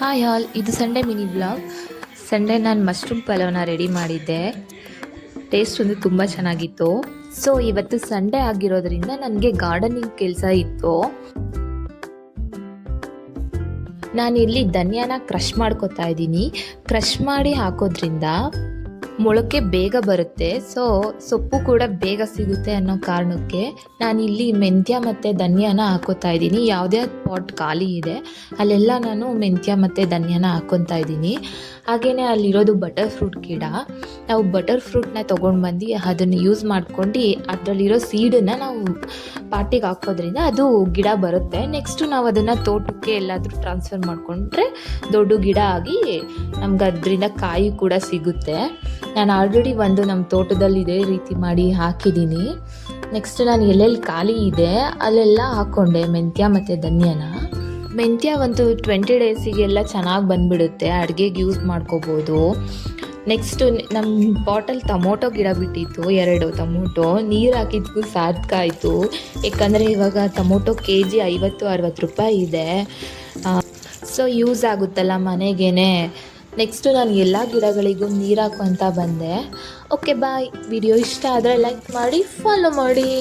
Hi all, ಇದು Sunday mini blog. Sunday ನಾನು mushroom ಪಲಾವ್ನ ready ಮಾಡಿದ್ದೆ. ಟೇಸ್ಟ್ ಒಂದು ತುಂಬ ಚೆನ್ನಾಗಿತ್ತು. ಸೊ ಇವತ್ತು ಸಂಡೇ ಆಗಿರೋದ್ರಿಂದ ನನಗೆ ಗಾರ್ಡನಿಂಗ್ ಕೆಲಸ ಇತ್ತು. ನಾನಿಲ್ಲಿ ಧನಿಯಾನ ಕ್ರಷ್ ಮಾಡ್ಕೊತಾ ಇದ್ದೀನಿ. ಕ್ರಷ್ ಮಾಡಿ ಹಾಕೋದ್ರಿಂದ ಮೊಳಕೆ ಬೇಗ ಬರುತ್ತೆ, ಸೊ ಸೊಪ್ಪು ಕೂಡ ಬೇಗ ಸಿಗುತ್ತೆ ಅನ್ನೋ ಕಾರಣಕ್ಕೆ ನಾನಿಲ್ಲಿ ಮೆಂತ್ಯ ಮತ್ತು ಧನಿಯಾನ ಹಾಕೋತಾ ಇದ್ದೀನಿ. ಯಾವುದೇ ಪಾಟ್ ಖಾಲಿ ಇದೆ ಅಲ್ಲೆಲ್ಲ ನಾನು ಮೆಂತ್ಯ ಮತ್ತು ಧನಿಯಾನ ಹಾಕ್ಕೊತಾ ಇದ್ದೀನಿ. ಹಾಗೆಯೇ ಅಲ್ಲಿರೋದು ಬಟರ್ ಫ್ರೂಟ್ ಗಿಡ. ನಾವು ಬಟರ್ ಫ್ರೂಟ್ನ ತೊಗೊಂಡು ಬಂದು ಅದನ್ನು ಯೂಸ್ ಮಾಡ್ಕೊಂಡು ಅದರಲ್ಲಿರೋ ಸೀಡನ್ನು ನಾವು ಪಾಟಿಗೆ ಹಾಕೋದ್ರಿಂದ ಅದು ಗಿಡ ಬರುತ್ತೆ. ನೆಕ್ಸ್ಟು ನಾವು ಅದನ್ನು ತೋಟಕ್ಕೆ ಎಲ್ಲಾದರೂ ಟ್ರಾನ್ಸ್ಫರ್ ಮಾಡಿಕೊಂಡ್ರೆ ದೊಡ್ಡ ಗಿಡ ಆಗಿ ನಮ್ಗೆ ಅದರಿಂದ ಕಾಯಿ ಕೂಡ ಸಿಗುತ್ತೆ. ನಾನು ಆಲ್ರೆಡಿ ಒಂದು ನಮ್ಮ ತೋಟದಲ್ಲಿ ಇದೇ ರೀತಿ ಮಾಡಿ ಹಾಕಿದ್ದೀನಿ. ನೆಕ್ಸ್ಟ್ ನಾನು ಎಲ್ಲೆಲ್ಲಿ ಖಾಲಿ ಇದೆ ಅಲ್ಲೆಲ್ಲ ಹಾಕ್ಕೊಂಡೆ ಮೆಂತ್ಯ ಮತ್ತು ಧನಿಯಾನ. ಮೆಂತ್ಯ ಒಂದು 20 ಡೇಸಿಗೆಲ್ಲ ಚೆನ್ನಾಗಿ ಬಂದುಬಿಡುತ್ತೆ, ಅಡುಗೆಗೆ ಯೂಸ್ ಮಾಡ್ಕೋಬೋದು. ನೆಕ್ಸ್ಟು ನಮ್ಮ ಪಾಟಲ್ಲಿ ಟೊಮೊಟೊ ಗಿಡ ಬಿಟ್ಟಿತ್ತು, 2 ಟೊಮೊಟೊ. ನೀರು ಹಾಕಿದ್ಗೂ ಸಾಕಾಯಿತು, ಯಾಕಂದರೆ ಇವಾಗ ಟೊಮೊಟೊ KG 50-60 ರೂಪಾಯಿ ಇದೆ. ಸೊ ಯೂಸ್ ಆಗುತ್ತಲ್ಲ ಮನೆಗೇ. ನೆಕ್ಸ್ಟು ನಾನು ಎಲ್ಲ ಗಿಡಗಳಿಗೂ ನೀರು ಹಾಕುವಂತ ಬಂದೆ. Okay bye. ವಿಡಿಯೋ ಇಷ್ಟ ಆದರೆ ಲೈಕ್ ಮಾಡಿ, ಫಾಲೋ ಮಾಡಿ.